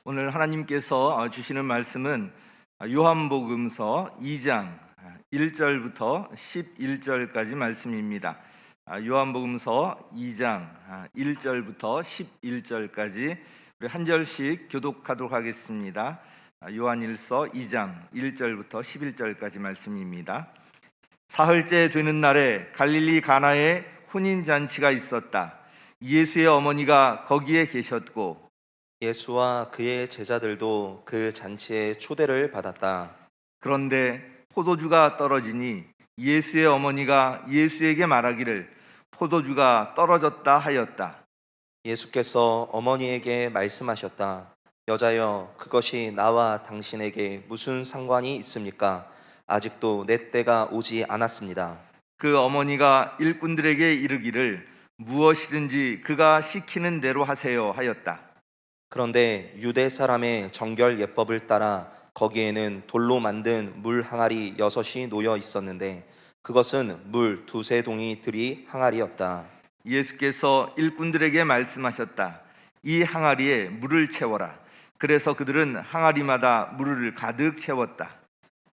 오늘 하나님께서 주시는 말씀은 요한복음서 2장 1절부터 11절까지 말씀입니다. 요한복음서 2장 1절부터 11절까지 우리 한 절씩 교독하도록 하겠습니다. 요한일서 2장 1절부터 11절까지 말씀입니다. 사흘째 되는 날에 갈릴리 가나에 혼인잔치가 있었다. 예수의 어머니가 거기에 계셨고 예수와 그의 제자들도 그 잔치에 초대를 받았다. 그런데 포도주가 떨어지니 예수의 어머니가 예수에게 말하기를 포도주가 떨어졌다 하였다. 예수께서 어머니에게 말씀하셨다. 여자여, 그것이 나와 당신에게 무슨 상관이 있습니까? 아직도 내 때가 오지 않았습니다. 그 어머니가 일꾼들에게 이르기를 무엇이든지 그가 시키는 대로 하세요 하였다. 그런데 유대 사람의 정결 예법을 따라 거기에는 돌로 만든 물 항아리 6이 놓여 있었는데 그것은 물 2-3동이 들이 항아리였다. 예수께서 일꾼들에게 말씀하셨다. 이 항아리에 물을 채워라. 그래서 그들은 항아리마다 물을 가득 채웠다.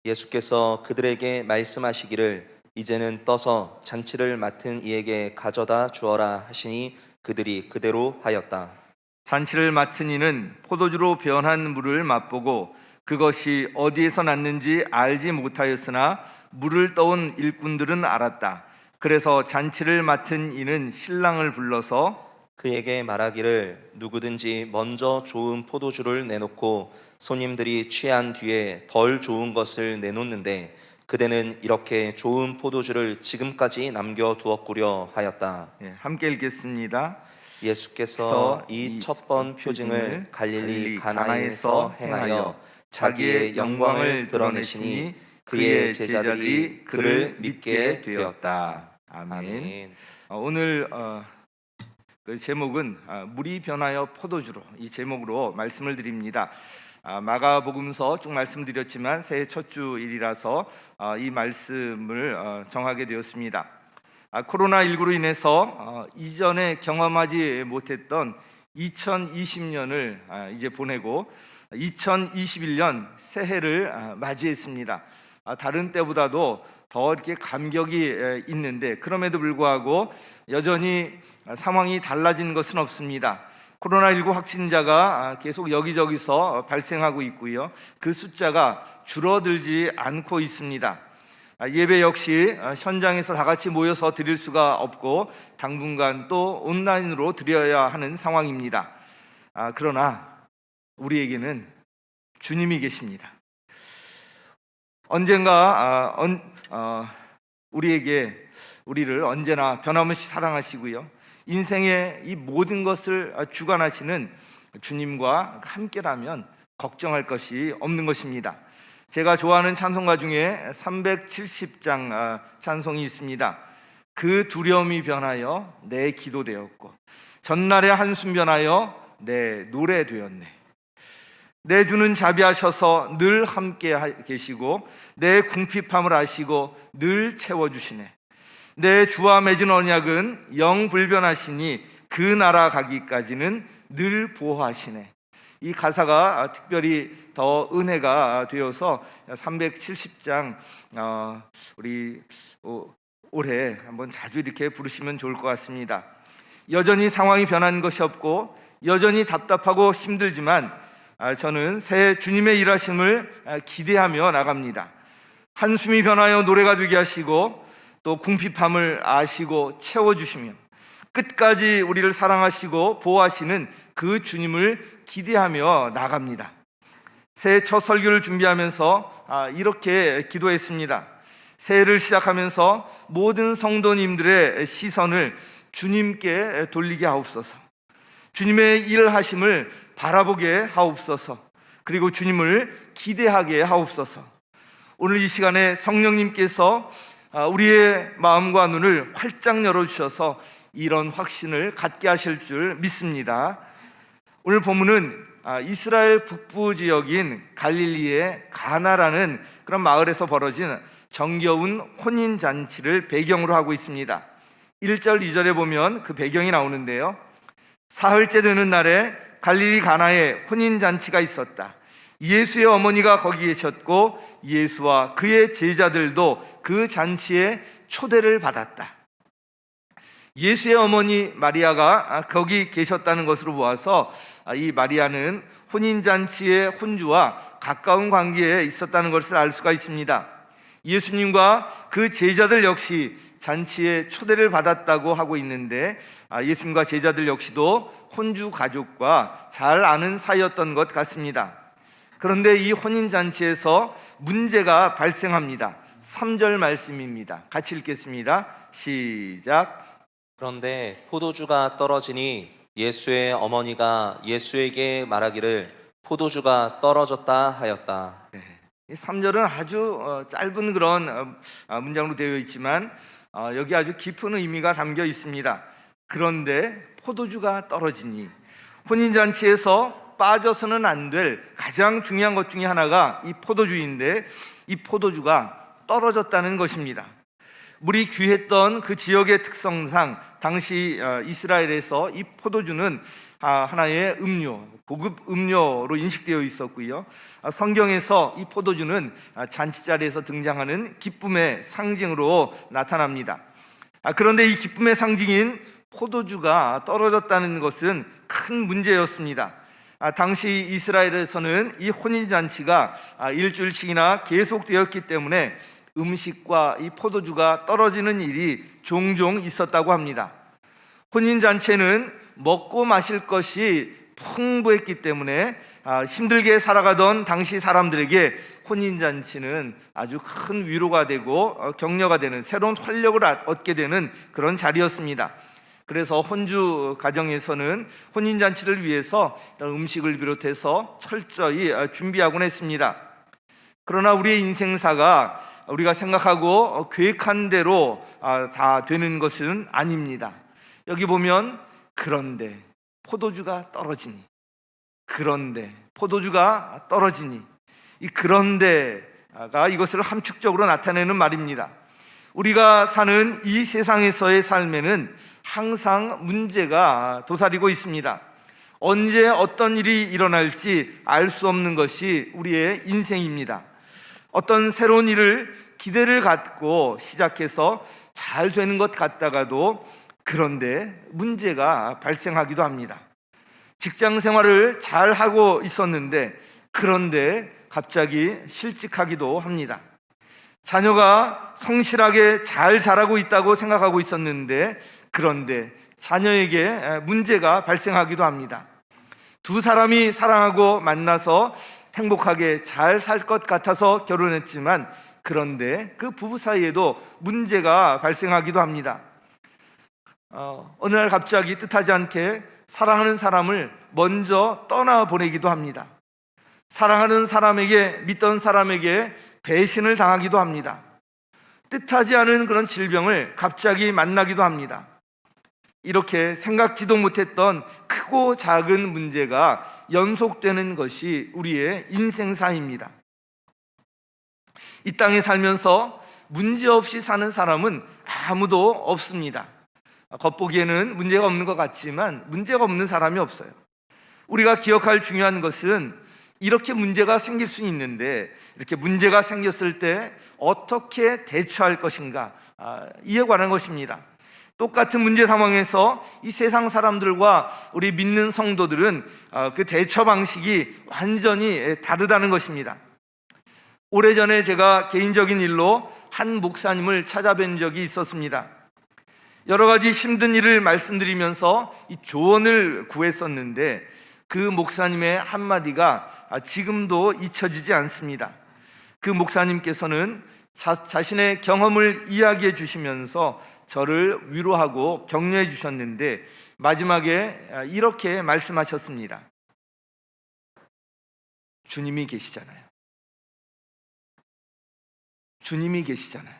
예수께서 그들에게 말씀하시기를 이제는 떠서 잔치를 맡은 이에게 가져다 주어라 하시니 그들이 그대로 하였다. 잔치를 맡은 이는 포도주로 변한 물을 맛보고 그것이 어디에서 났는지 알지 못하였으나 물을 떠온 일꾼들은 알았다. 그래서 잔치를 맡은 이는 신랑을 불러서 그에게 말하기를 누구든지 먼저 좋은 포도주를 내놓고 손님들이 취한 뒤에 덜 좋은 것을 내놓는데 그대는 이렇게 좋은 포도주를 지금까지 남겨두었구려 하였다. 함께 읽겠습니다. 예수께서 이 첫 번 표징을 갈릴리 가나에서 행하여 자기의 영광을 드러내시니 그의 제자들이 그를 믿게 되었다. 아멘. 오늘 그 제목은 물이 변하여 포도주로, 이 제목으로 말씀을 드립니다. 마가복음서 쭉 말씀드렸지만 새해 첫 주일이라서 이 말씀을 정하게 되었습니다. 코로나19로 인해서 이전에 경험하지 못했던 2020년을 이제 보내고 2021년 새해를 맞이했습니다. 다른 때보다도 더 이렇게 감격이 있는데 그럼에도 불구하고 여전히 상황이 달라진 것은 없습니다. 코로나19 확진자가 계속 여기저기서 발생하고 있고요. 그 숫자가 줄어들지 않고 있습니다. 예배 역시 현장에서 다 같이 모여서 드릴 수가 없고 당분간 또 온라인으로 드려야 하는 상황입니다. 그러나 우리에게는 주님이 계십니다. 언젠가 우리를 언제나 변함없이 사랑하시고요. 인생의 이 모든 것을 주관하시는 주님과 함께라면 걱정할 것이 없는 것입니다. 제가 좋아하는 찬송가 중에 370장 찬송이 있습니다. 그 두려움이 변하여 내 기도 되었고 전날의 한숨 변하여 내 노래 되었네. 내 주는 자비하셔서 늘 함께 계시고 내 궁핍함을 아시고 늘 채워주시네. 내 주와 맺은 언약은 영불변하시니 그 나라 가기까지는 늘 보호하시네. 이 가사가 특별히 더 은혜가 되어서 370장 우리 올해 한번 자주 이렇게 부르시면 좋을 것 같습니다. 여전히 상황이 변한 것이 없고 여전히 답답하고 힘들지만 저는 새해 주님의 일하심을 기대하며 나갑니다. 한숨이 변하여 노래가 되게 하시고 또 궁핍함을 아시고 채워주시며 끝까지 우리를 사랑하시고 보호하시는 그 주님을 기대하며 나갑니다. 새해 첫 설교를 준비하면서 이렇게 기도했습니다. 새해를 시작하면서 모든 성도님들의 시선을 주님께 돌리게 하옵소서. 주님의 일하심을 바라보게 하옵소서. 그리고 주님을 기대하게 하옵소서. 오늘 이 시간에 성령님께서 우리의 마음과 눈을 활짝 열어주셔서 이런 확신을 갖게 하실 줄 믿습니다. 오늘 본문은 이스라엘 북부 지역인 갈릴리의 가나라는 그런 마을에서 벌어진 정겨운 혼인잔치를 배경으로 하고 있습니다. 1절, 2절에 보면 그 배경이 나오는데요. 사흘째 되는 날에 갈릴리 가나에 혼인 잔치가 있었다. 예수의 어머니가 거기 계셨고 예수와 그의 제자들도 그 잔치에 초대를 받았다. 예수의 어머니 마리아가 거기 계셨다는 것으로 보아서 이 마리아는 혼인잔치의 혼주와 가까운 관계에 있었다는 것을 알 수가 있습니다. 예수님과 그 제자들 역시 잔치에 초대를 받았다고 하고 있는데 예수님과 제자들 역시도 혼주 가족과 잘 아는 사이였던 것 같습니다. 그런데 이 혼인잔치에서 문제가 발생합니다. 3절 말씀입니다. 같이 읽겠습니다. 시작. 그런데 포도주가 떨어지니 예수의 어머니가 예수에게 말하기를 포도주가 떨어졌다 하였다. 이 3절은 아주 짧은 그런 문장으로 되어 있지만 여기 아주 깊은 의미가 담겨 있습니다. 그런데 포도주가 떨어지니, 혼인잔치에서 빠져서는 안 될 가장 중요한 것 중에 하나가 이 포도주인데 이 포도주가 떨어졌다는 것입니다. 물이 귀했던 그 지역의 특성상 당시 이스라엘에서 이 포도주는 하나의 음료, 고급 음료로 인식되어 있었고요. 성경에서 이 포도주는 잔치자리에서 등장하는 기쁨의 상징으로 나타납니다. 그런데 이 기쁨의 상징인 포도주가 떨어졌다는 것은 큰 문제였습니다. 당시 이스라엘에서는 이 혼인잔치가 일주일씩이나 계속되었기 때문에 음식과 이 포도주가 떨어지는 일이 종종 있었다고 합니다. 혼인잔치에는 먹고 마실 것이 풍부했기 때문에 힘들게 살아가던 당시 사람들에게 혼인잔치는 아주 큰 위로가 되고 격려가 되는, 새로운 활력을 얻게 되는 그런 자리였습니다. 그래서 혼주 가정에서는 혼인잔치를 위해서 음식을 비롯해서 철저히 준비하곤 했습니다. 그러나 우리의 인생사가 우리가 생각하고 계획한 대로 다 되는 것은 아닙니다. 여기 보면 그런데 포도주가 떨어지니, 그런데 포도주가 떨어지니, 이 그런데가 이것을 함축적으로 나타내는 말입니다. 우리가 사는 이 세상에서의 삶에는 항상 문제가 도사리고 있습니다. 언제 어떤 일이 일어날지 알 수 없는 것이 우리의 인생입니다. 어떤 새로운 일을 기대를 갖고 시작해서 잘 되는 것 같다가도 그런데 문제가 발생하기도 합니다. 직장 생활을 잘 하고 있었는데 그런데 갑자기 실직하기도 합니다. 자녀가 성실하게 잘 자라고 있다고 생각하고 있었는데 그런데 자녀에게 문제가 발생하기도 합니다. 두 사람이 사랑하고 만나서 행복하게 잘 살 것 같아서 결혼했지만 그런데 그 부부 사이에도 문제가 발생하기도 합니다. 어느 날 갑자기 뜻하지 않게 사랑하는 사람을 먼저 떠나보내기도 합니다. 사랑하는 사람에게, 믿던 사람에게 배신을 당하기도 합니다. 뜻하지 않은 그런 질병을 갑자기 만나기도 합니다. 이렇게 생각지도 못했던 크고 작은 문제가 연속되는 것이 우리의 인생사입니다. 이 땅에 살면서 문제없이 사는 사람은 아무도 없습니다. 겉보기에는 문제가 없는 것 같지만 문제가 없는 사람이 없어요. 우리가 기억할 중요한 것은 이렇게 문제가 생길 수 있는데 이렇게 문제가 생겼을 때 어떻게 대처할 것인가, 이에 관한 것입니다. 똑같은 문제 상황에서 이 세상 사람들과 우리 믿는 성도들은 그 대처 방식이 완전히 다르다는 것입니다. 오래전에 제가 개인적인 일로 한 목사님을 찾아뵌 적이 있었습니다. 여러 가지 힘든 일을 말씀드리면서 이 조언을 구했었는데 그 목사님의 한마디가 지금도 잊혀지지 않습니다. 그 목사님께서는 자신의 경험을 이야기해 주시면서 저를 위로하고 격려해 주셨는데 마지막에 이렇게 말씀하셨습니다. 주님이 계시잖아요. 주님이 계시잖아요.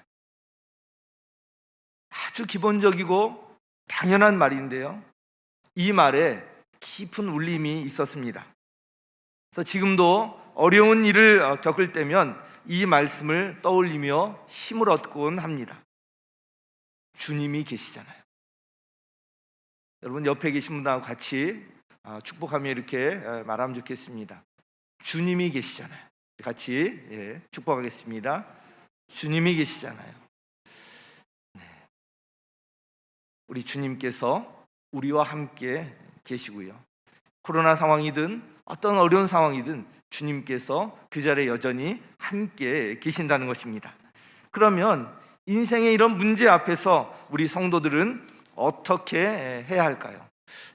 아주 기본적이고 당연한 말인데요, 이 말에 깊은 울림이 있었습니다. 그래서 지금도 어려운 일을 겪을 때면 이 말씀을 떠올리며 힘을 얻곤 합니다. 주님이 계시잖아요. 여러분 옆에 계신 분하고 같이 축복하며 이렇게 말하면 좋겠습니다. 주님이 계시잖아요. 같이 축복하겠습니다. 주님이 계시잖아요. 우리 주님께서 우리와 함께 계시고요. 코로나 상황이든 어떤 어려운 상황이든 주님께서 그 자리에 여전히 함께 계신다는 것입니다. 그러면 인생의 이런 문제 앞에서 우리 성도들은 어떻게 해야 할까요?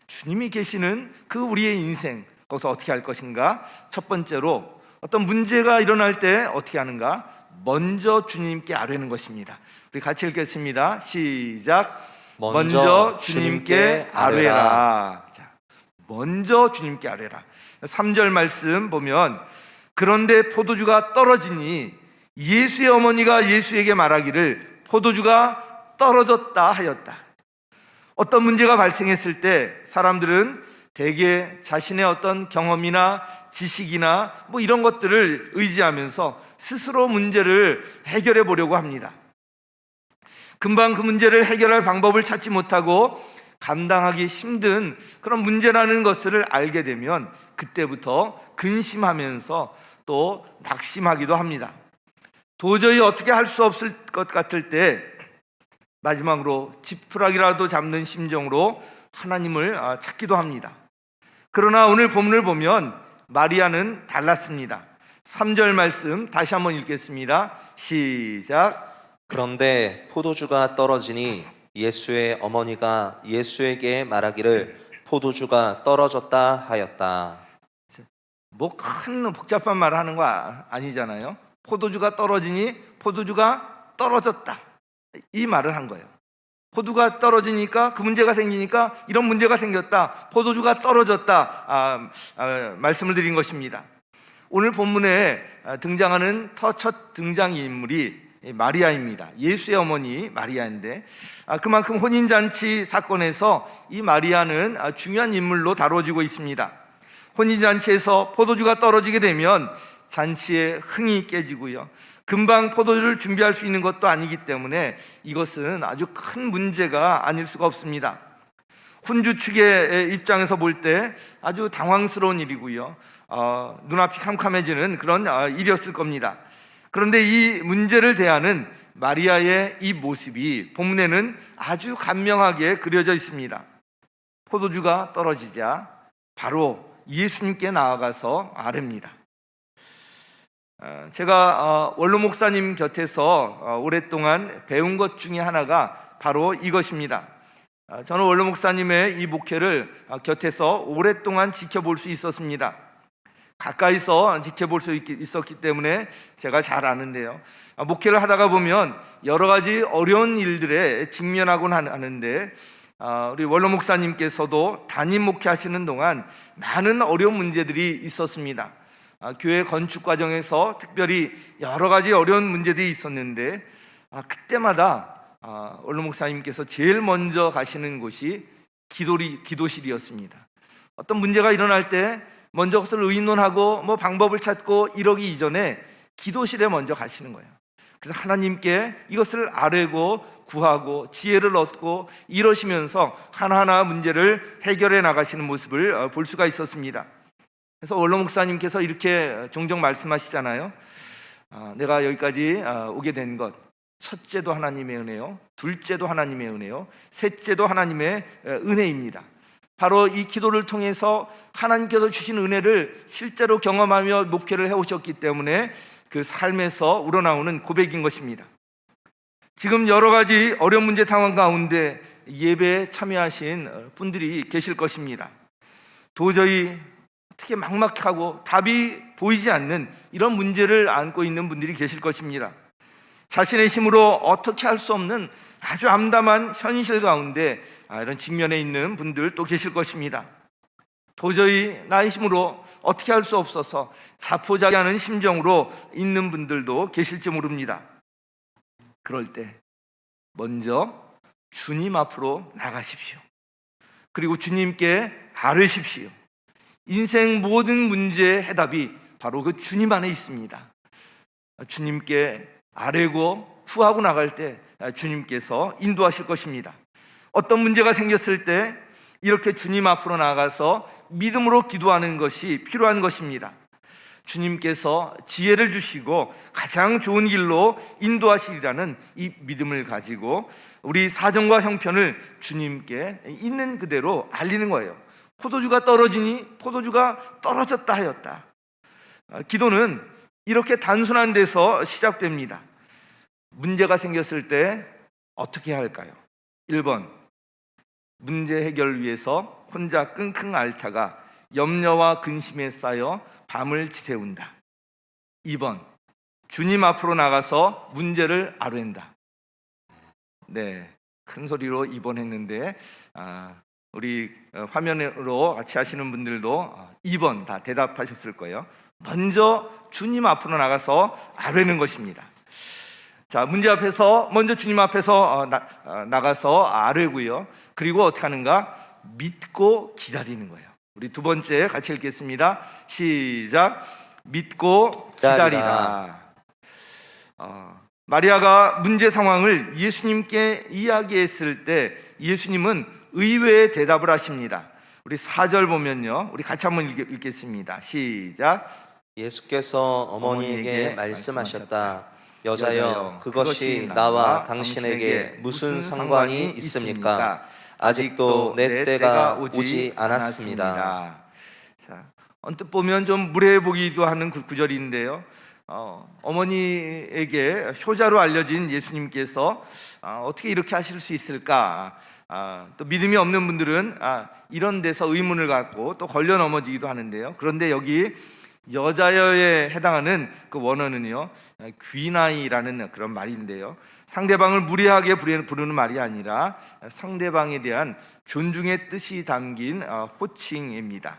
주님이 계시는 그 우리의 인생, 거기서 어떻게 할 것인가? 첫 번째로 어떤 문제가 일어날 때 어떻게 하는가? 먼저 주님께 아뢰는 것입니다. 우리 같이 읽겠습니다. 시작. 먼저 주님께 아뢰라. 자, 먼저 주님께 아뢰라. 3절 말씀 보면, 그런데 포도주가 떨어지니 예수의 어머니가 예수에게 말하기를 포도주가 떨어졌다 하였다. 어떤 문제가 발생했을 때 사람들은 대개 자신의 어떤 경험이나 지식이나 이런 것들을 의지하면서 스스로 문제를 해결해 보려고 합니다. 금방 그 문제를 해결할 방법을 찾지 못하고 감당하기 힘든 그런 문제라는 것을 알게 되면 그때부터 근심하면서 또 낙심하기도 합니다. 도저히 어떻게 할 수 없을 것 같을 때 마지막으로 지푸라기라도 잡는 심정으로 하나님을 찾기도 합니다. 그러나 오늘 본문을 보면 마리아는 달랐습니다. 3절 말씀 다시 한번 읽겠습니다. 시작. 그런데 포도주가 떨어지니 예수의 어머니가 예수에게 말하기를 포도주가 떨어졌다 하였다. 큰 복잡한 말을 하는 거 아니잖아요. 포도주가 떨어지니 포도주가 떨어졌다, 이 말을 한 거예요. 포도가 떨어지니까 그 문제가 생기니까 이런 문제가 생겼다, 포도주가 떨어졌다, 말씀을 드린 것입니다. 오늘 본문에 등장하는 첫 등장인물이 마리아입니다. 예수의 어머니 마리아인데 그만큼 혼인잔치 사건에서 이 마리아는 중요한 인물로 다뤄지고 있습니다. 혼인잔치에서 포도주가 떨어지게 되면 잔치의 흥이 깨지고요, 금방 포도주를 준비할 수 있는 것도 아니기 때문에 이것은 아주 큰 문제가 아닐 수가 없습니다. 혼주 측의 입장에서 볼 때 아주 당황스러운 일이고요, 눈앞이 캄캄해지는 그런 일이었을 겁니다. 그런데 이 문제를 대하는 마리아의 이 모습이 본문에는 아주 간명하게 그려져 있습니다. 포도주가 떨어지자 바로 예수님께 나아가서 아뢰입니다. 제가 원로 목사님 곁에서 오랫동안 배운 것 중에 하나가 바로 이것입니다. 저는 원로 목사님의 이 목회를 곁에서 오랫동안 지켜볼 수 있었습니다. 가까이서 지켜볼 수 있었기 때문에 제가 잘 아는데요, 목회를 하다가 보면 여러 가지 어려운 일들에 직면하곤 하는데 우리 원로 목사님께서도 담임 목회하시는 동안 많은 어려운 문제들이 있었습니다. 교회 건축 과정에서 특별히 여러 가지 어려운 문제들이 있었는데 그때마다 원로 목사님께서 제일 먼저 가시는 곳이 기도실이었습니다. 어떤 문제가 일어날 때 먼저 그것을 의논하고 방법을 찾고 이러기 이전에 기도실에 먼저 가시는 거예요. 그래서 하나님께 이것을 아뢰고 구하고 지혜를 얻고 이러시면서 하나하나 문제를 해결해 나가시는 모습을 볼 수가 있었습니다. 그래서 원로 목사님께서 이렇게 종종 말씀하시잖아요. 내가 여기까지 오게 된 것, 첫째도 하나님의 은혜요, 둘째도 하나님의 은혜요, 셋째도 하나님의 은혜입니다. 바로 이 기도를 통해서 하나님께서 주신 은혜를 실제로 경험하며 목회를 해오셨기 때문에 그 삶에서 우러나오는 고백인 것입니다. 지금 여러 가지 어려운 문제 상황 가운데 예배에 참여하신 분들이 계실 것입니다. 도저히 어떻게 막막하고 답이 보이지 않는 이런 문제를 안고 있는 분들이 계실 것입니다. 자신의 힘으로 어떻게 할 수 없는 아주 암담한 현실 가운데 이런 직면에 있는 분들도 계실 것입니다. 도저히 나의 힘으로 어떻게 할 수 없어서 자포자기하는 심정으로 있는 분들도 계실지 모릅니다. 그럴 때 먼저 주님 앞으로 나가십시오. 그리고 주님께 아뢰십시오. 인생 모든 문제의 해답이 바로 그 주님 안에 있습니다. 주님께 아뢰고 구하고 나갈 때 주님께서 인도하실 것입니다. 어떤 문제가 생겼을 때 이렇게 주님 앞으로 나가서 믿음으로 기도하는 것이 필요한 것입니다. 주님께서 지혜를 주시고 가장 좋은 길로 인도하시리라는 이 믿음을 가지고 우리 사정과 형편을 주님께 있는 그대로 알리는 거예요. 포도주가 떨어지니 포도주가 떨어졌다 하였다. 기도는 이렇게 단순한 데서 시작됩니다. 문제가 생겼을 때 어떻게 해야 할까요? 1번, 문제 해결을 위해서 혼자 끙끙 앓다가 염려와 근심에 쌓여 밤을 지새운다. 2번, 주님 앞으로 나가서 문제를 아뢰는다. 네, 큰 소리로 2번 했는데 우리 화면으로 같이 하시는 분들도 2번 다 대답하셨을 거예요. 먼저 주님 앞으로 나가서 아뢰는 것입니다. 자, 문제 앞에서 먼저 주님 앞에서 나가서 아뢰고요. 그리고 어떻게 하는가? 믿고 기다리는 거예요. 우리 두 번째 같이 읽겠습니다. 시작. 믿고 기다리라. 마리아가 문제 상황을 예수님께 이야기했을 때 예수님은 의외의 대답을 하십니다. 우리 4절 보면요, 우리 같이 한번 읽겠습니다. 시작. 예수께서 어머니에게 말씀하셨다. 여자여, 그것이 나와 당신에게 무슨 상관이 있습니까? 아직도 내 때가 오지 않았습니다. 자, 언뜻 보면 좀 무례해 보기도 하는 그 구절인데요. 어머니에게 효자로 알려진 예수님께서 어떻게 이렇게 하실 수 있을까? 또 믿음이 없는 분들은 이런 데서 의문을 갖고 또 걸려 넘어지기도 하는데요. 그런데 여기 여자여에 해당하는 그 원어는요, 귀나이라는 그런 말인데요, 상대방을 무례하게 부르는 말이 아니라 상대방에 대한 존중의 뜻이 담긴 호칭입니다.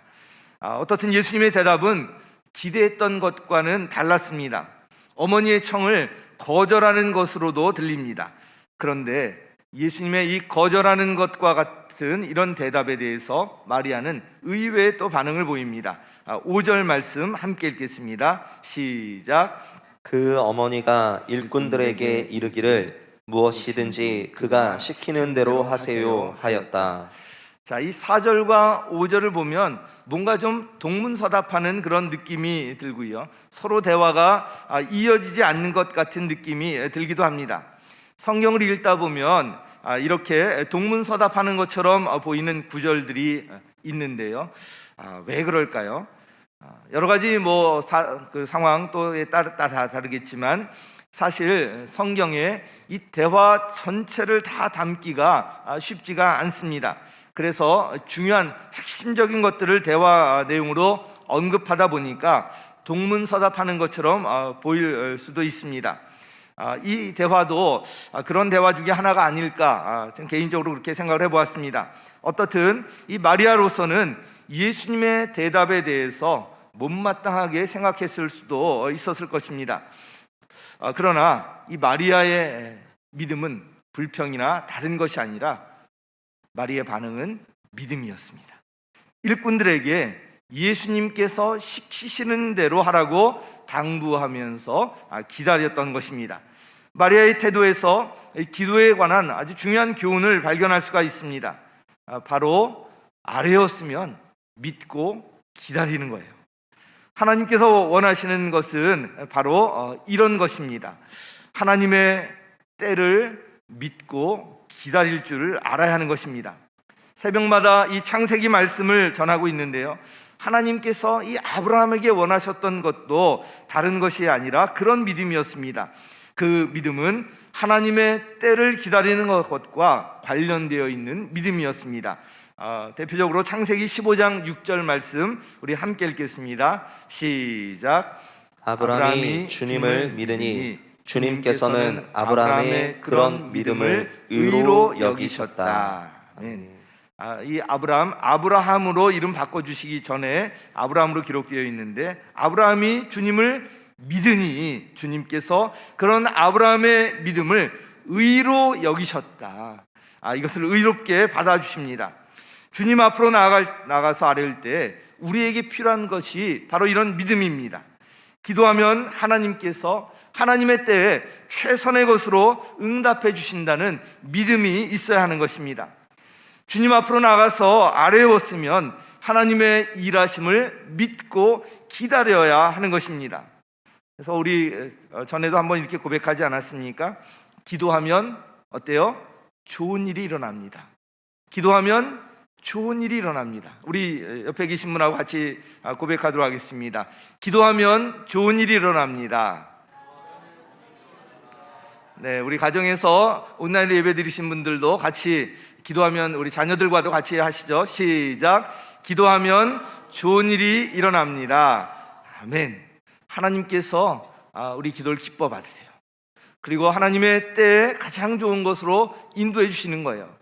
어떻든 예수님의 대답은 기대했던 것과는 달랐습니다. 어머니의 청을 거절하는 것으로도 들립니다. 그런데 예수님의 이 거절하는 것과 같은 이런 대답에 대해서 마리아는 의외의 또 반응을 보입니다. 5절 말씀 함께 읽겠습니다. 시작. 그 어머니가 일꾼들에게 이르기를 무엇이든지 그가 시키는 대로 하세요 하였다. 자, 이 4절과 5절을 보면 뭔가 좀 동문서답하는 그런 느낌이 들고요, 서로 대화가 이어지지 않는 것 같은 느낌이 들기도 합니다. 성경을 읽다 보면 이렇게 동문서답하는 것처럼 보이는 구절들이 있는데요, 왜 그럴까요? 여러 가지 그 상황 또에 따라 다 다르겠지만 사실 성경에 이 대화 전체를 다 담기가 쉽지가 않습니다. 그래서 중요한 핵심적인 것들을 대화 내용으로 언급하다 보니까 동문서답하는 것처럼 보일 수도 있습니다. 이 대화도 그런 대화 중에 하나가 아닐까, 저는 개인적으로 그렇게 생각을 해보았습니다. 어떻든 이 마리아로서는 예수님의 대답에 대해서 못마땅하게 생각했을 수도 있었을 것입니다. 그러나 이 마리아의 믿음은 불평이나 다른 것이 아니라 마리아의 반응은 믿음이었습니다. 일꾼들에게 예수님께서 시키시는 대로 하라고 당부하면서 기다렸던 것입니다. 마리아의 태도에서 기도에 관한 아주 중요한 교훈을 발견할 수가 있습니다. 바로 아뢰었으면 믿고 기다리는 거예요. 하나님께서 원하시는 것은 바로 이런 것입니다. 하나님의 때를 믿고 기다릴 줄을 알아야 하는 것입니다. 새벽마다 이 창세기 말씀을 전하고 있는데요, 하나님께서 이 아브라함에게 원하셨던 것도 다른 것이 아니라 그런 믿음이었습니다. 그 믿음은 하나님의 때를 기다리는 것과 관련되어 있는 믿음이었습니다. 대표적으로 창세기 15장 6절 말씀 우리 함께 읽겠습니다. 시작. 아브라함이 주님을 믿으니 주님께서는 아브라함의 그런 믿음을 의로 여기셨다. 이 아브라함으로 이름 바꿔주시기 전에 아브라함으로 기록되어 있는데, 아브라함이 주님을 믿으니 주님께서 그런 아브라함의 믿음을 의로 여기셨다. 이것을 의롭게 받아주십니다. 주님 앞으로 나가서 아뢰을 때 우리에게 필요한 것이 바로 이런 믿음입니다. 기도하면 하나님께서 하나님의 때에 최선의 것으로 응답해 주신다는 믿음이 있어야 하는 것입니다. 주님 앞으로 나가서 아뢰었으면 하나님의 일하심을 믿고 기다려야 하는 것입니다. 그래서 우리 전에도 한번 이렇게 고백하지 않았습니까? 기도하면 어때요? 좋은 일이 일어납니다. 기도하면 좋은 일이 일어납니다. 우리 옆에 계신 분하고 같이 고백하도록 하겠습니다. 기도하면 좋은 일이 일어납니다. 네, 우리 가정에서 온라인으로 예배 드리신 분들도 같이 기도하면, 우리 자녀들과도 같이 하시죠. 시작. 기도하면 좋은 일이 일어납니다. 아멘. 하나님께서 우리 기도를 기뻐 받으세요. 그리고 하나님의 때에 가장 좋은 것으로 인도해 주시는 거예요.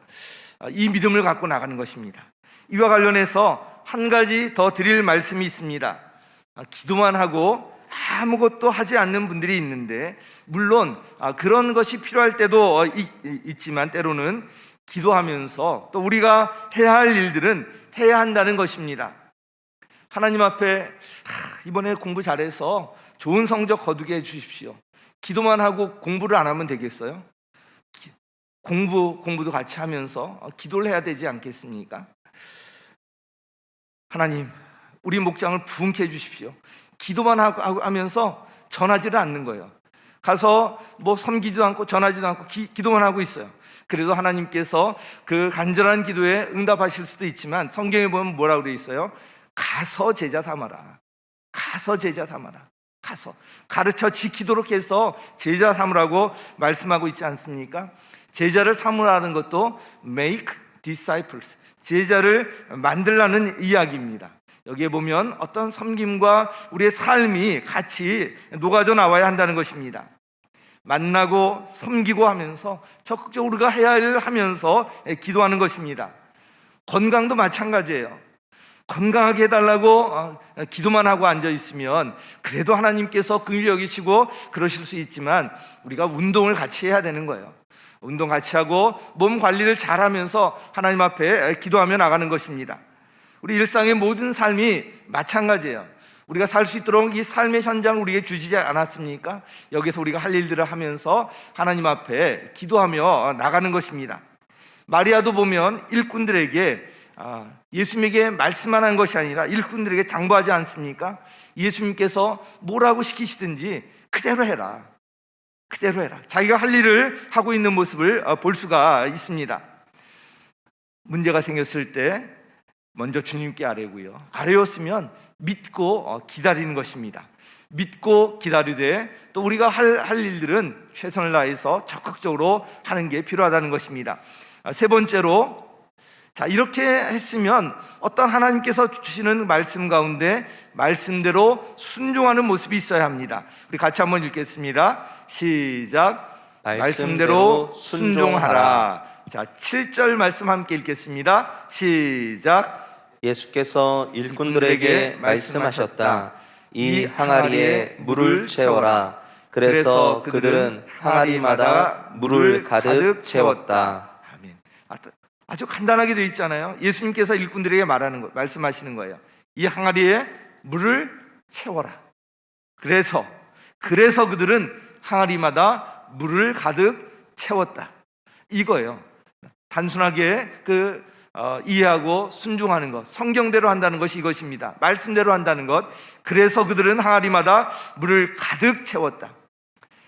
이 믿음을 갖고 나가는 것입니다. 이와 관련해서 한 가지 더 드릴 말씀이 있습니다. 기도만 하고 아무것도 하지 않는 분들이 있는데, 물론 그런 것이 필요할 때도 있지만 때로는 기도하면서 또 우리가 해야 할 일들은 해야 한다는 것입니다. 하나님 앞에 이번에 공부 잘해서 좋은 성적 거두게 해주십시오. 기도만 하고 공부를 안 하면 되겠어요? 공부도 같이 하면서 기도를 해야 되지 않겠습니까? 하나님, 우리 목장을 부흥케 해주십시오. 기도만 하면서 전하지를 않는 거예요. 가서 뭐 섬기지도 않고 전하지도 않고 기도만 하고 있어요. 그래도 하나님께서 그 간절한 기도에 응답하실 수도 있지만, 성경에 보면 뭐라고 되어 있어요? 가서 제자 삼아라. 가서 제자 삼아라. 가서 가르쳐 지키도록 해서 제자 삼으라고 말씀하고 있지 않습니까? 제자를 삼으라는 것도 make disciples, 제자를 만들라는 이야기입니다. 여기에 보면 어떤 섬김과 우리의 삶이 같이 녹아져 나와야 한다는 것입니다. 만나고 섬기고 하면서 적극적으로 우리가 해야 할 일을 하면서 기도하는 것입니다. 건강도 마찬가지예요. 건강하게 해달라고 기도만 하고 앉아 있으면 그래도 하나님께서 긍휼히 여기시고 그러실 수 있지만, 우리가 운동을 같이 해야 되는 거예요. 운동 같이 하고 몸 관리를 잘 하면서 하나님 앞에 기도하며 나가는 것입니다. 우리 일상의 모든 삶이 마찬가지예요. 우리가 살 수 있도록 이 삶의 현장을 우리에게 주시지 않았습니까? 여기서 우리가 할 일들을 하면서 하나님 앞에 기도하며 나가는 것입니다. 마리아도 보면 일꾼들에게 예수님에게 말씀만 한 것이 아니라 일꾼들에게 당부하지 않습니까? 예수님께서 뭐라고 시키시든지 그대로 해라. 그대로 해라. 자기가 할 일을 하고 있는 모습을 볼 수가 있습니다. 문제가 생겼을 때 먼저 주님께 아뢰고요. 아뢰었으면 믿고 기다리는 것입니다. 믿고 기다리되 또 우리가 할 일들은 최선을 다해서 적극적으로 하는 게 필요하다는 것입니다. 세 번째로, 자, 이렇게 했으면 어떤 하나님께서 주시는 말씀 가운데 말씀대로 순종하는 모습이 있어야 합니다. 우리 같이 한번 읽겠습니다. 시작. 말씀대로 순종하라. 자, 7절 말씀 함께 읽겠습니다. 시작. 예수께서 일꾼들에게 말씀하셨다. 이 항아리에 물을 채워라. 그래서 그들은 항아리마다 물을 가득 채웠다. 아멘. 아주 간단하게 되어 있잖아요. 예수님께서 일꾼들에게 말씀하시는 거예요. 이 항아리에 물을 채워라. 그래서 그들은 항아리마다 물을 가득 채웠다. 이거예요. 단순하게 이해하고 순종하는 것, 성경대로 한다는 것이 이것입니다. 말씀대로 한다는 것. 그래서 그들은 항아리마다 물을 가득 채웠다.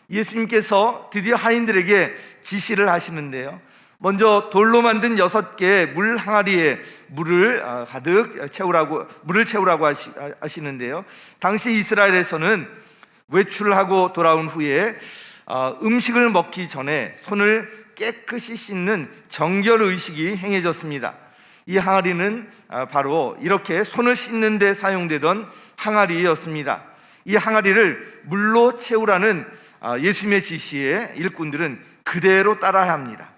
예수님께서 드디어 하인들에게 지시를 하시는데요. 먼저 돌로 만든 6개의 물 항아리에 물을 가득 채우라고 하시는데요. 당시 이스라엘에서는 외출을 하고 돌아온 후에 음식을 먹기 전에 손을 깨끗이 씻는 정결 의식이 행해졌습니다. 이 항아리는 바로 이렇게 손을 씻는 데 사용되던 항아리였습니다. 이 항아리를 물로 채우라는 예수님의 지시에 일꾼들은 그대로 따라야 합니다.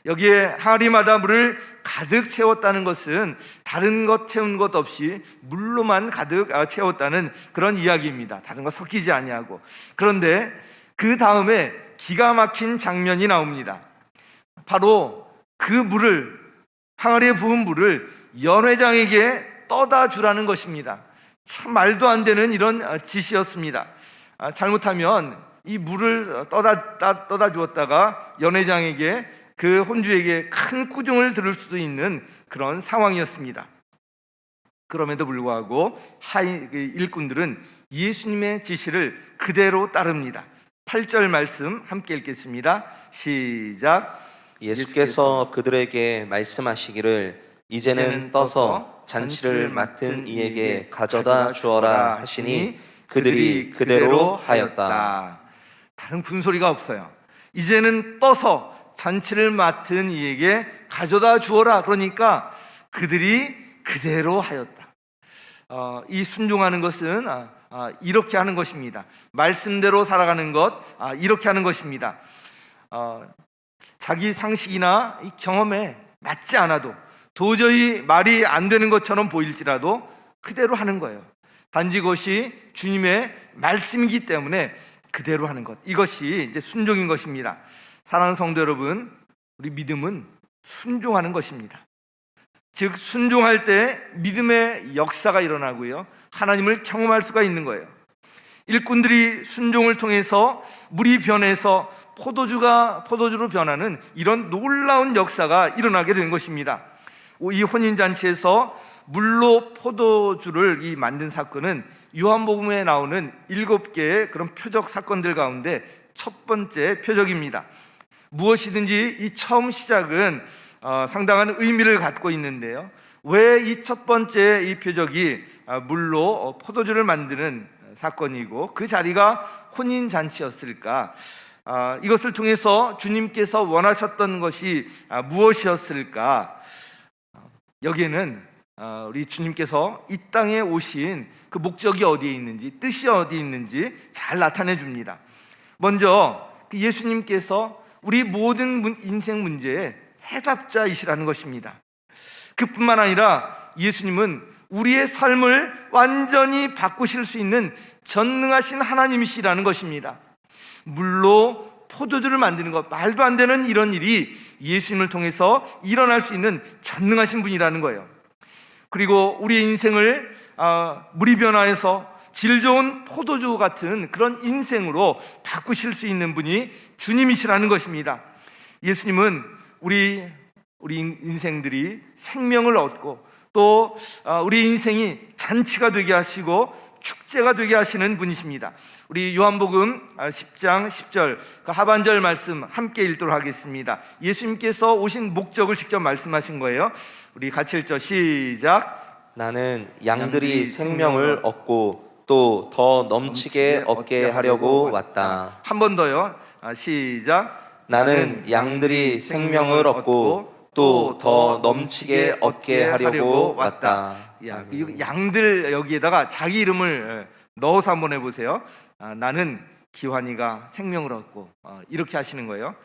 여기에 항아리마다 물을 가득 채웠다는 것은 다른 것 채운 것 없이 물로만 가득 채웠다는 그런 이야기입니다. 다른 거 섞이지 아니하고. 그런데 그 다음에 기가 막힌 장면이 나옵니다. 바로 그 물을, 항아리에 부은 물을 연회장에게 떠다 주라는 것입니다. 참 말도 안 되는 이런 지시였습니다. 잘못하면 이 물을 떠다 주었다가 연회장에게, 그 혼주에게 큰 꾸중을 들을 수도 있는 그런 상황이었습니다. 그럼에도 불구하고 일꾼들은 예수님의 지시를 그대로 따릅니다. 8절 말씀 함께 읽겠습니다. 시작. 예수께서 그들에게 말씀하시기를 이제는 떠서 잔치를 맡은 이에게 가져다 주어라 하시니 그들이 그대로 하였다. 다른 군소리가 없어요. 이제는 떠서 잔치를 맡은 이에게 가져다 주어라. 그러니까 그들이 그대로 하였다. 이 순종하는 것은 이렇게 하는 것입니다. 말씀대로 살아가는 것, 이렇게 하는 것입니다. 자기 상식이나 이 경험에 맞지 않아도 도저히 말이 안 되는 것처럼 보일지라도 그대로 하는 거예요. 단지 그것이 주님의 말씀이기 때문에 그대로 하는 것, 이것이 이제 순종인 것입니다. 사랑하는 성도 여러분, 우리 믿음은 순종하는 것입니다. 즉 순종할 때 믿음의 역사가 일어나고요, 하나님을 경험할 수가 있는 거예요. 일꾼들이 순종을 통해서 물이 변해서 포도주로 변하는 이런 놀라운 역사가 일어나게 된 것입니다. 이 혼인잔치에서 물로 포도주를 만든 사건은 요한복음에 나오는 7개의 그런 표적 사건들 가운데 첫 번째 표적입니다. 무엇이든지 이 처음 시작은 상당한 의미를 갖고 있는데요, 왜 이 첫 번째 이 표적이 물로 포도주를 만드는 사건이고 그 자리가 혼인잔치였을까? 이것을 통해서 주님께서 원하셨던 것이 무엇이었을까? 여기에는 우리 주님께서 이 땅에 오신 그 목적이 어디에 있는지, 뜻이 어디에 있는지 잘 나타내 줍니다. 먼저 예수님께서 우리 모든 인생 문제의 해답자이시라는 것입니다. 그뿐만 아니라 예수님은 우리의 삶을 완전히 바꾸실 수 있는 전능하신 하나님이시라는 것입니다. 물로 포도주를 만드는 것, 말도 안 되는 이런 일이 예수님을 통해서 일어날 수 있는 전능하신 분이라는 거예요. 그리고 우리의 인생을 물이 변화해서 질 좋은 포도주 같은 그런 인생으로 바꾸실 수 있는 분이 주님이시라는 것입니다. 예수님은 우리 인생들이 생명을 얻고 또 우리 인생이 잔치가 되게 하시고 축제가 되게 하시는 분이십니다. 우리 요한복음 10장 10절 그 하반절 말씀 함께 읽도록 하겠습니다. 예수님께서 오신 목적을 직접 말씀하신 거예요. 우리 같이 읽죠. 시작. 나는 양들이 생명을 얻고 또 더 넘치게 얻게 하려고 왔다. 한 번 더요. 시작. 나는 양들이 생명을 얻고 또 더 넘치게 얻게 하려고 왔다. 양들 여기에다가 자기 이름을 넣어서 한번 해보세요. 나는 기환이가 생명을 얻고, 이렇게 하시는 거예요.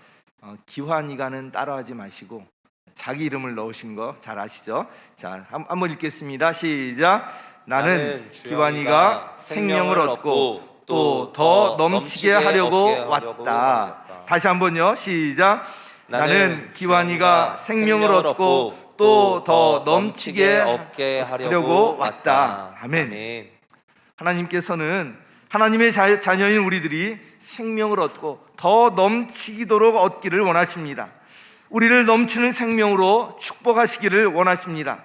기환이가는 따라하지 마시고 자기 이름을 넣으신 거 잘 아시죠? 자, 한번 읽겠습니다. 시작. 나는 기환이가 생명을 얻고 또 더 넘치게 하려고 왔다. 다시 한번요. 시작. 나는 기환이가 생명을 얻고 또 더 넘치게 얻게 하려고 왔다. 아멘. 하나님께서는 하나님의 자녀인 우리들이 생명을 얻고 더 넘치도록 얻기를 원하십니다. 우리를 넘치는 생명으로 축복하시기를 원하십니다.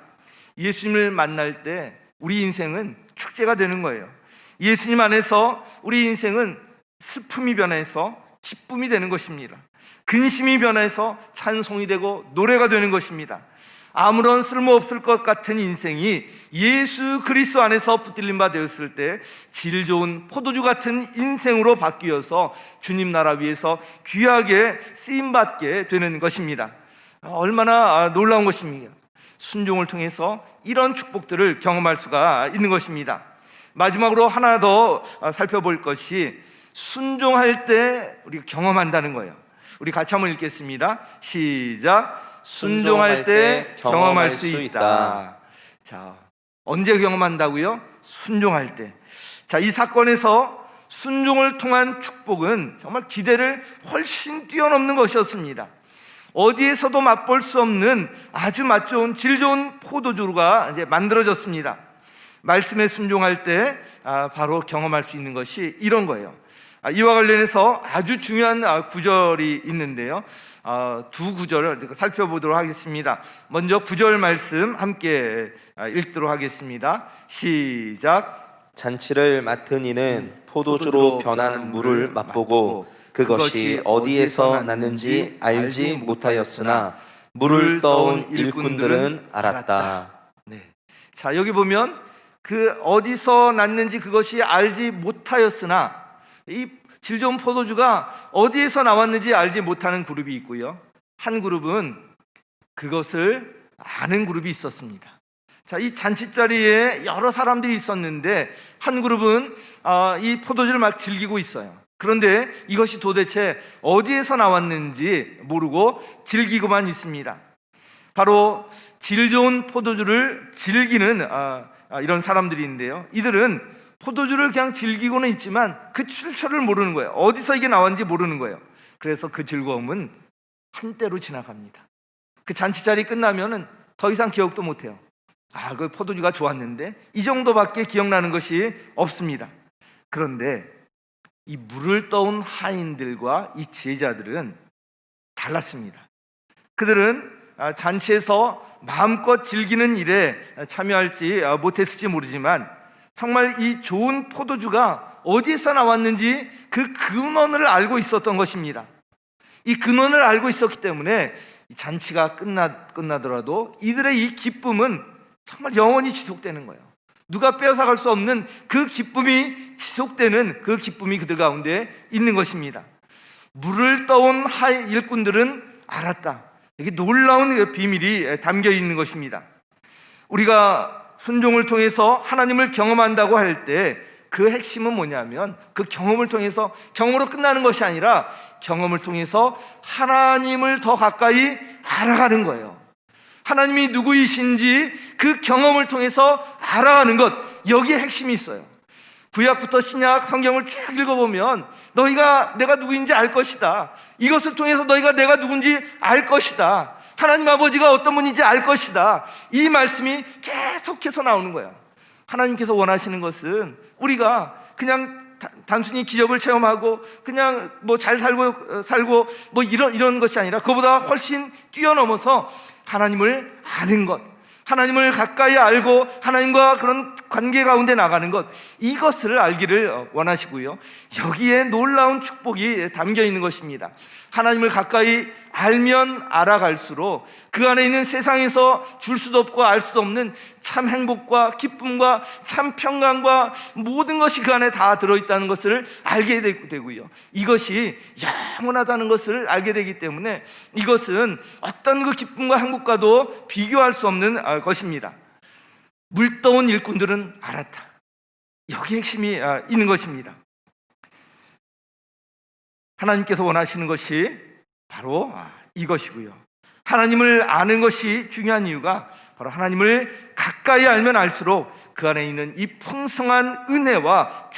예수님을 만날 때 우리 인생은 축제가 되는 거예요. 예수님 안에서 우리 인생은 슬픔이 변해서 기쁨이 되는 것입니다. 근심이 변해서 찬송이 되고 노래가 되는 것입니다. 아무런 쓸모없을 것 같은 인생이 예수 그리스도 안에서 붙들림 바 되었을 때 질 좋은 포도주 같은 인생으로 바뀌어서 주님 나라 위에서 귀하게 쓰임받게 되는 것입니다. 얼마나 놀라운 것입니까? 순종을 통해서 이런 축복들을 경험할 수가 있는 것입니다. 마지막으로 하나 더 살펴볼 것이 순종할 때 우리가 경험한다는 거예요. 우리 같이 한번 읽겠습니다. 시작. 순종할 때 경험할 수 있다. 자, 언제 경험한다고요? 순종할 때. 자, 이 사건에서 순종을 통한 축복은 정말 기대를 훨씬 뛰어넘는 것이었습니다. 어디에서도 맛볼 수 없는 아주 맛 좋은 질 좋은 포도주가 이제 만들어졌습니다. 말씀에 순종할 때 바로 경험할 수 있는 것이 이런 거예요. 이와 관련해서 아주 중요한 구절이 있는데요, 두 구절을 살펴보도록 하겠습니다. 먼저 9절 말씀 함께 읽도록 하겠습니다. 시작. 잔치를 맡은 이는 포도주로 변한 물을 맛보고 그것이 어디에서 났는지 알지 못하였으나 물을 떠온 일꾼들은 알았다. 네. 자, 여기 보면 그 어디서 났는지 그것이 알지 못하였으나, 이 질 좋은 포도주가 어디에서 나왔는지 알지 못하는 그룹이 있고요, 한 그룹은 그것을 아는 그룹이 있었습니다. 자, 이 잔치자리에 여러 사람들이 있었는데 한 그룹은 이 포도주를 막 즐기고 있어요. 그런데 이것이 도대체 어디에서 나왔는지 모르고 즐기고만 있습니다. 바로 질 좋은 포도주를 즐기는 이런 사람들인데요, 이들은 포도주를 그냥 즐기고는 있지만 그 출처를 모르는 거예요. 어디서 이게 나왔는지 모르는 거예요. 그래서 그 즐거움은 한때로 지나갑니다. 그 잔치자리 끝나면은 더 이상 기억도 못해요. 그 포도주가 좋았는데, 이 정도밖에 기억나는 것이 없습니다. 그런데 이 물을 떠온 하인들과 이 제자들은 달랐습니다. 그들은 잔치에서 마음껏 즐기는 일에 참여할지 못했을지 모르지만 정말 이 좋은 포도주가 어디에서 나왔는지 그 근원을 알고 있었던 것입니다. 이 근원을 알고 있었기 때문에 이 잔치가 끝나더라도 이들의 이 기쁨은 정말 영원히 지속되는 거예요. 누가 빼앗아갈 수 없는 그 기쁨이 지속되는 그 기쁨이 그들 가운데 있는 것입니다. 물을 떠온 일꾼들은 알았다. 여기 놀라운 비밀이 담겨 있는 것입니다. 우리가 순종을 통해서 하나님을 경험한다고 할 때 그 핵심은 뭐냐면, 그 경험을 통해서, 경험으로 끝나는 것이 아니라 경험을 통해서 하나님을 더 가까이 알아가는 거예요. 하나님이 누구이신지 그 경험을 통해서 알아가는 것, 여기에 핵심이 있어요. 구약부터 신약 성경을 쭉 읽어보면 너희가 내가 누구인지 알 것이다, 이것을 통해서 너희가 내가 누군지 알 것이다, 하나님 아버지가 어떤 분인지 알 것이다, 이 말씀이 계속해서 나오는 거예요. 하나님께서 원하시는 것은 우리가 그냥 단순히 기적을 체험하고 그냥 뭐 잘 살고 뭐 이런 것이 아니라 그보다 훨씬 뛰어넘어서 하나님을 아는 것, 하나님을 가까이 알고 하나님과 그런 관계 가운데 나가는 것, 이것을 알기를 원하시고요, 여기에 놀라운 축복이 담겨 있는 것입니다. 하나님을 가까이 알면 알아갈수록 그 안에 있는 세상에서 줄 수도 없고 알 수도 없는 참 행복과 기쁨과 참 평강과 모든 것이 그 안에 다 들어있다는 것을 알게 되고요, 이것이 영원하다는 것을 알게 되기 때문에 이것은 어떤 그 기쁨과 행복과도 비교할 수 없는 것입니다. 물떠온 일꾼들은 알았다. 여기 핵심이 있는 것입니다. 하나님께서 원하시는 것이 바로 이것이고요, 하나님을 아는 것이 중요한 이유가 바로 하나님을 가까이 알면 알수록 그 안에 있는 이 풍성한 은혜와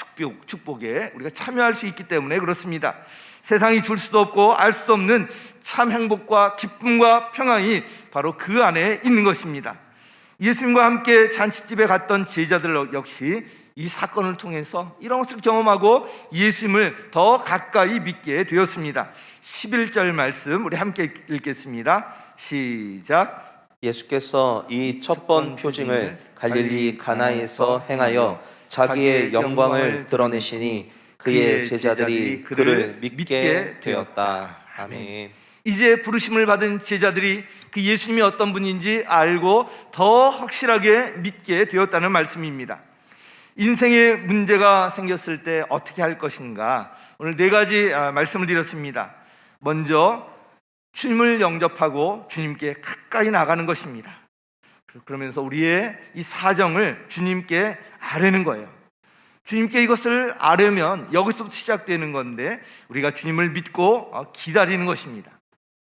축복에 우리가 참여할 수 있기 때문에 그렇습니다. 세상이 줄 수도 없고 알 수도 없는 참 행복과 기쁨과 평안이 바로 그 안에 있는 것입니다. 예수님과 함께 잔치집에 갔던 제자들 역시 이 사건을 통해서 이런 것을 경험하고 예수님을 더 가까이 믿게 되었습니다. 11절 말씀 우리 함께 읽겠습니다. 시작. 예수께서 이 첫 번 표징을 갈릴리 가나에서 행하여 자기의 영광을 드러내시니 그의 제자들이 그를 믿게 되었다. 아멘. 이제 부르심을 받은 제자들이 그 예수님이 어떤 분인지 알고 더 확실하게 믿게 되었다는 말씀입니다. 인생에 문제가 생겼을 때 어떻게 할 것인가, 오늘 4가지 말씀을 드렸습니다. 먼저 주님을 영접하고 주님께 가까이 나가는 것입니다. 그러면서 우리의 이 사정을 주님께 아뢰는 거예요. 주님께 이것을 아뢰면 여기서부터 시작되는 건데 우리가 주님을 믿고 기다리는 것입니다.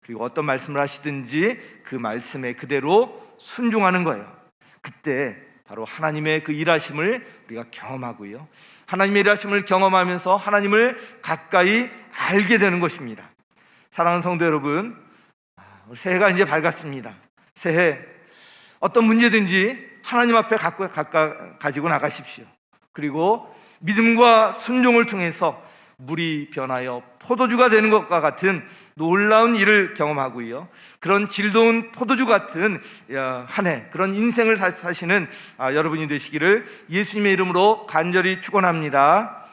그리고 어떤 말씀을 하시든지 그 말씀에 그대로 순종하는 거예요. 그때 바로 하나님의 그 일하심을 우리가 경험하고요, 하나님의 일하심을 경험하면서 하나님을 가까이 알게 되는 것입니다. 사랑하는 성도 여러분, 새해가 이제 밝았습니다. 새해 어떤 문제든지 하나님 앞에 가지고 나가십시오. 그리고 믿음과 순종을 통해서 물이 변하여 포도주가 되는 것과 같은 놀라운 일을 경험하고요. 그런 질도운 포도주 같은 한 해, 그런 인생을 사시는 여러분이 되시기를 예수님의 이름으로 간절히 축원합니다.